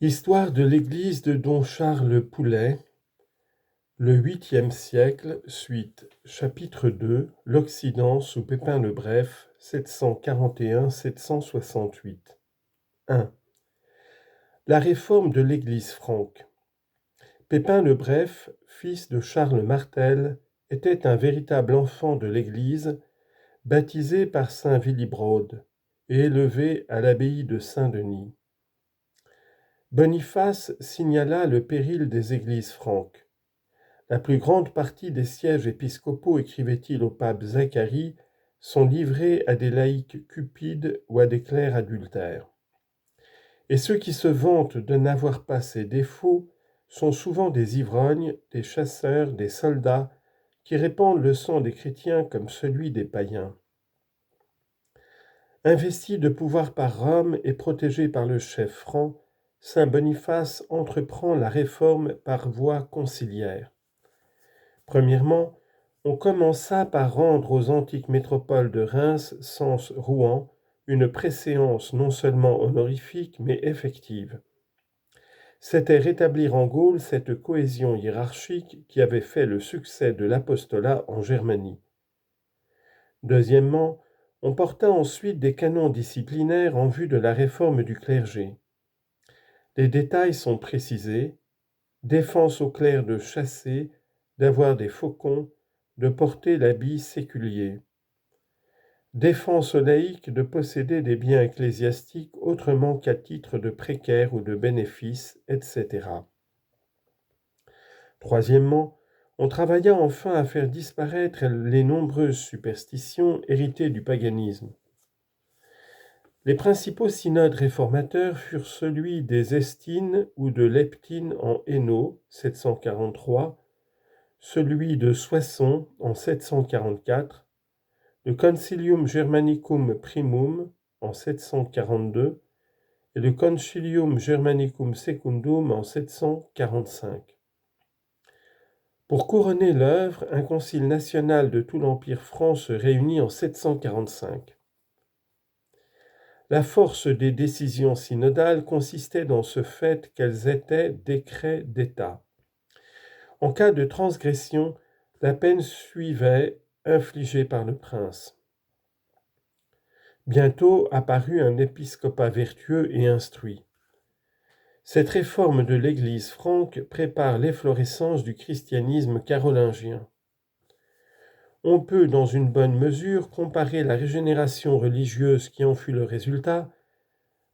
Histoire de l'église de Don Charles Poulet, le 8e siècle, suite, chapitre 2, l'Occident sous Pépin le Bref, 741-768. 1. La réforme de l'église franque. Pépin le Bref, fils de Charles Martel, était un véritable enfant de l'église, baptisé par saint Willibrord et élevé à l'abbaye de Saint-Denis. Boniface signala le péril des églises franques. La plus grande partie des sièges épiscopaux, écrivait-il au pape Zacharie, sont livrés à des laïcs cupides ou à des clercs adultères. Et ceux qui se vantent de n'avoir pas ces défauts sont souvent des ivrognes, des chasseurs, des soldats, qui répandent le sang des chrétiens comme celui des païens. Investi de pouvoir par Rome et protégé par le chef franc, saint Boniface entreprend la réforme par voie conciliaire. Premièrement, on commença par rendre aux antiques métropoles de Reims, Sens, Rouen, une préséance non seulement honorifique, mais effective. C'était rétablir en Gaule cette cohésion hiérarchique qui avait fait le succès de l'apostolat en Germanie. Deuxièmement, on porta ensuite des canons disciplinaires en vue de la réforme du clergé. Les détails sont précisés: défense aux clercs de chasser, d'avoir des faucons, de porter l'habit séculier. Défense aux laïcs de posséder des biens ecclésiastiques autrement qu'à titre de précaires ou de bénéfices, etc. Troisièmement, on travailla enfin à faire disparaître les nombreuses superstitions héritées du paganisme. Les principaux synodes réformateurs furent celui des Estines ou de Leptine en Hainaut, 743, celui de Soissons en 744, le Concilium Germanicum Primum en 742 et le Concilium Germanicum Secundum en 745. Pour couronner l'œuvre, un concile national de tout l'Empire franc se réunit en 745. La force des décisions synodales consistait dans ce fait qu'elles étaient décrets d'État. En cas de transgression, la peine suivait, infligée par le prince. Bientôt apparut un épiscopat vertueux et instruit. Cette réforme de l'Église franque prépare l'efflorescence du christianisme carolingien. On peut, dans une bonne mesure, comparer la régénération religieuse qui en fut le résultat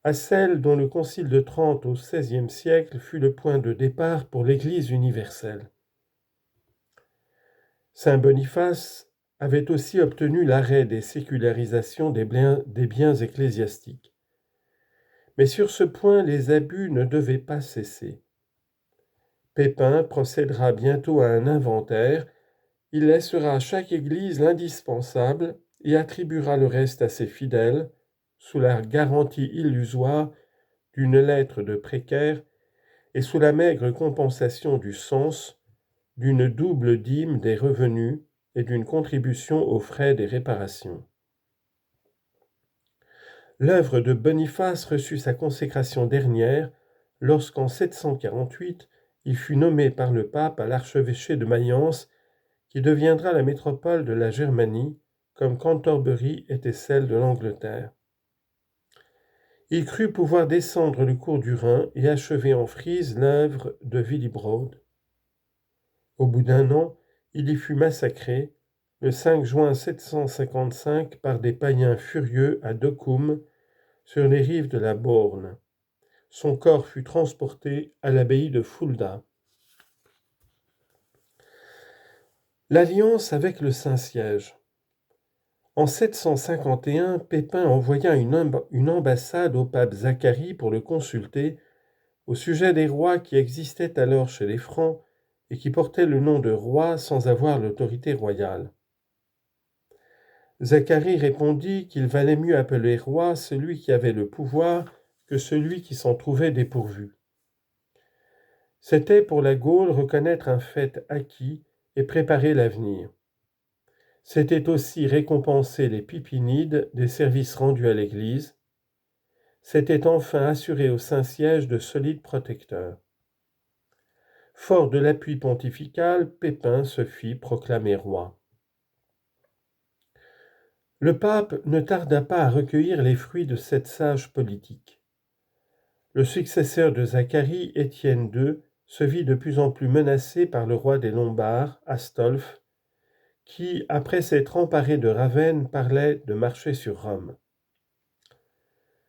à celle dont le Concile de Trente au XVIe siècle fut le point de départ pour l'Église universelle. Saint Boniface avait aussi obtenu l'arrêt des sécularisations des biens ecclésiastiques. Mais sur ce point, les abus ne devaient pas cesser. Pépin procédera bientôt à un inventaire. Il laissera à chaque église l'indispensable et attribuera le reste à ses fidèles, sous la garantie illusoire d'une lettre de précaire et sous la maigre compensation du cens, d'une double dîme des revenus et d'une contribution aux frais des réparations. L'œuvre de Boniface reçut sa consécration dernière lorsqu'en 748, il fut nommé par le pape à l'archevêché de Mayence, qui deviendra la métropole de la Germanie, comme Cantorbéry était celle de l'Angleterre. Il crut pouvoir descendre le cours du Rhin et achever en Frise l'œuvre de Willibrord. Au bout d'un an, il y fut massacré, le 5 juin 755, par des païens furieux à Docum, sur les rives de la Borne. Son corps fut transporté à l'abbaye de Fulda. L'alliance avec le Saint-Siège. En 751, Pépin envoya une ambassade au pape Zacharie pour le consulter au sujet des rois qui existaient alors chez les Francs et qui portaient le nom de rois sans avoir l'autorité royale. Zacharie répondit qu'il valait mieux appeler roi celui qui avait le pouvoir que celui qui s'en trouvait dépourvu. C'était pour la Gaule reconnaître un fait acquis et préparer l'avenir. C'était aussi récompenser les Pipinides des services rendus à l'Église. s'était enfin assuré au Saint-Siège de solides protecteurs. Fort de l'appui pontifical, Pépin se fit proclamer roi. Le pape ne tarda pas à recueillir les fruits de cette sage politique. Le successeur de Zacharie, Étienne II, se vit de plus en plus menacé par le roi des Lombards, Astolphe, qui, après s'être emparé de Ravenne, parlait de marcher sur Rome.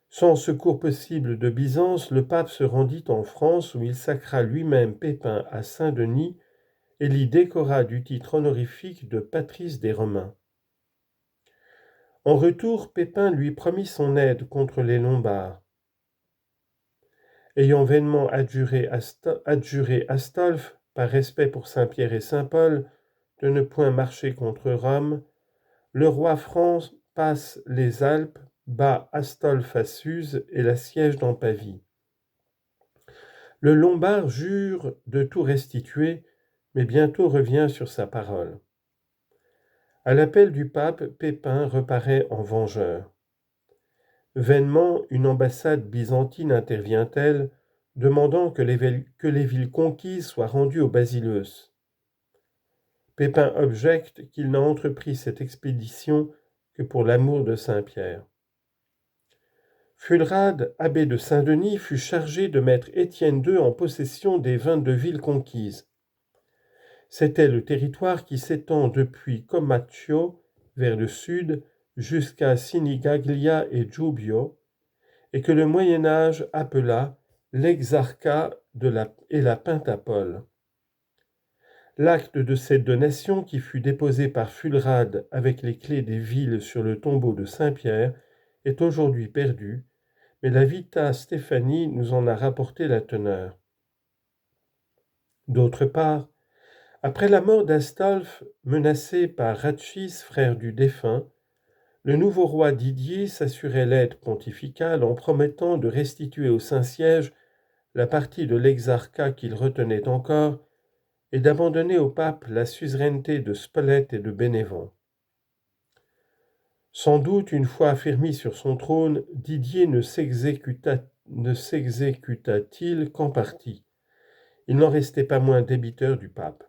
Sans secours possible de Byzance, le pape se rendit en France où il sacra lui-même Pépin à Saint-Denis et l'y décora du titre honorifique de patrice des Romains. En retour, Pépin lui promit son aide contre les Lombards. Ayant vainement adjuré Astolphe, par respect pour Saint-Pierre et Saint-Paul, de ne point marcher contre Rome, le roi France passe les Alpes, bat Astolphe à Suse et l'assiège dans Pavie. Le Lombard jure de tout restituer, mais bientôt revient sur sa parole. À l'appel du pape, Pépin reparaît en vengeur. Vainement, une ambassade byzantine intervient-elle, demandant que les villes conquises soient rendues aux basileus. Pépin objecte qu'il n'a entrepris cette expédition que pour l'amour de Saint-Pierre. Fulrad, abbé de Saint-Denis, fut chargé de mettre Étienne II en possession des 22 villes conquises. C'était le territoire qui s'étend depuis Comacchio vers le sud jusqu'à Sinigaglia et Giubio, et que le Moyen-Âge appela l'exarcat et la Pentapole. L'acte de cette donation, qui fut déposé par Fulrad avec les clés des villes sur le tombeau de Saint-Pierre, est aujourd'hui perdu, mais la Vita Stephani nous en a rapporté la teneur. D'autre part, après la mort d'Astolphe, menacé par Ratchis, frère du défunt, le nouveau roi Didier s'assurait l'aide pontificale en promettant de restituer au Saint-Siège la partie de l'exarcat qu'il retenait encore et d'abandonner au pape la suzeraineté de Spolète et de Bénévent. Sans doute, une fois affermi sur son trône, Didier ne s'exécuta-t-il qu'en partie. Il n'en restait pas moins débiteur du pape.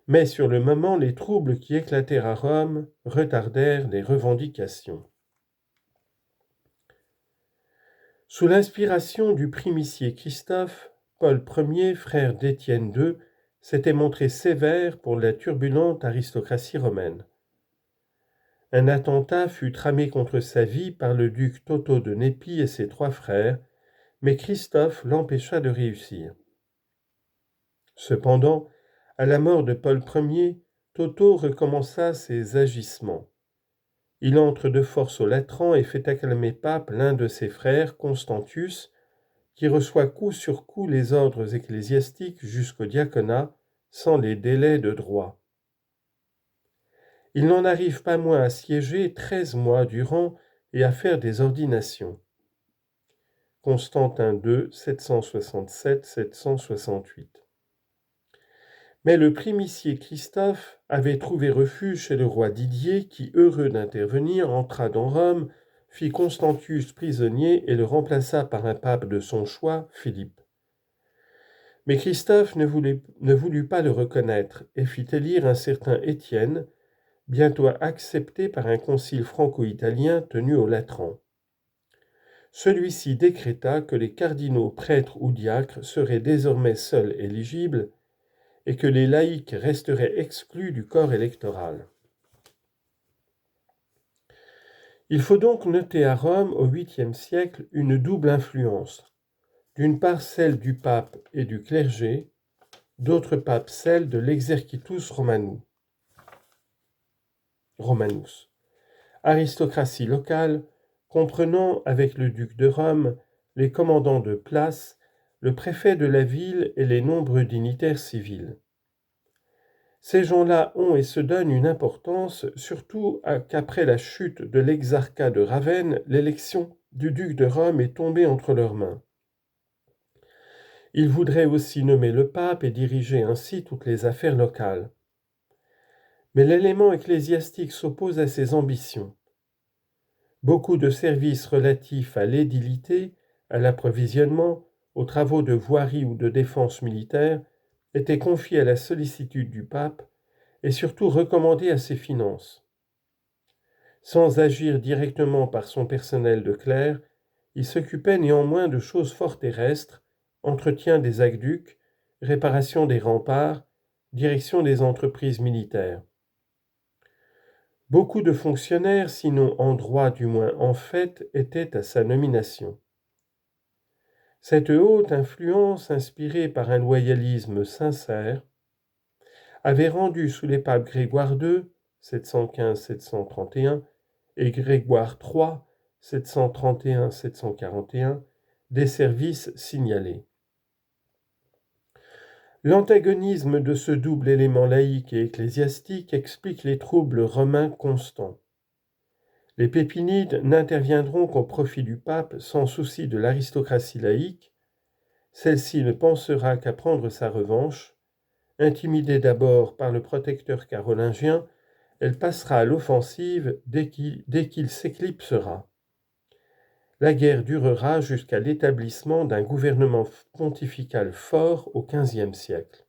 Mais sur le moment, les troubles qui éclatèrent à Rome retardèrent les revendications. Sous l'inspiration du primicier Christophe, Paul Ier, frère d'Étienne II, s'était montré sévère pour la turbulente aristocratie romaine. Un attentat fut tramé contre sa vie par le duc Toto de Népie et ses 3 frères, mais Christophe l'empêcha de réussir. Cependant, à la mort de Paul Ier, Toto recommença ses agissements. Il entre de force au Latran et fait acclamer pape l'un de ses frères, Constantius, qui reçoit coup sur coup les ordres ecclésiastiques jusqu'au diaconat, sans les délais de droit. Il n'en arrive pas moins à siéger 13 mois durant et à faire des ordinations. Constantin II, 767-768. Mais le primicier Christophe avait trouvé refuge chez le roi Didier qui, heureux d'intervenir, entra dans Rome, fit Constantius prisonnier et le remplaça par un pape de son choix, Philippe. Mais Christophe ne voulut pas le reconnaître et fit élire un certain Étienne, bientôt accepté par un concile franco-italien tenu au Latran. Celui-ci décréta que les cardinaux, prêtres ou diacres seraient désormais seuls éligibles et que les laïcs resteraient exclus du corps électoral. Il faut donc noter à Rome au 8e siècle une double influence, d'une part celle du pape et du clergé, d'autre part celle de l'exercitus Romanus. Aristocratie locale, comprenant avec le duc de Rome les commandants de place, le préfet de la ville et les nombreux dignitaires civils. Ces gens-là ont et se donnent une importance, surtout qu'après la chute de l'exarcat de Ravenne, l'élection du duc de Rome est tombée entre leurs mains. Ils voudraient aussi nommer le pape et diriger ainsi toutes les affaires locales. Mais l'élément ecclésiastique s'oppose à ces ambitions. Beaucoup de services relatifs à l'édilité, à l'approvisionnement, aux travaux de voirie ou de défense militaire étaient confiés à la sollicitude du pape et surtout recommandés à ses finances. Sans agir directement par son personnel de clerc, il s'occupait néanmoins de choses fort terrestres, entretien des aqueducs, réparation des remparts, direction des entreprises militaires. Beaucoup de fonctionnaires, sinon en droit du moins en fait, étaient à sa nomination. Cette haute influence, inspirée par un loyalisme sincère, avait rendu sous les papes Grégoire II, 715-731, et Grégoire III, 731-741, des services signalés. L'antagonisme de ce double élément laïque et ecclésiastique explique les troubles romains constants. Les Pépinides n'interviendront qu'au profit du pape sans souci de l'aristocratie laïque. Celle-ci ne pensera qu'à prendre sa revanche. Intimidée d'abord par le protecteur carolingien, elle passera à l'offensive dès qu'il s'éclipsera. La guerre durera jusqu'à l'établissement d'un gouvernement pontifical fort au XVe siècle.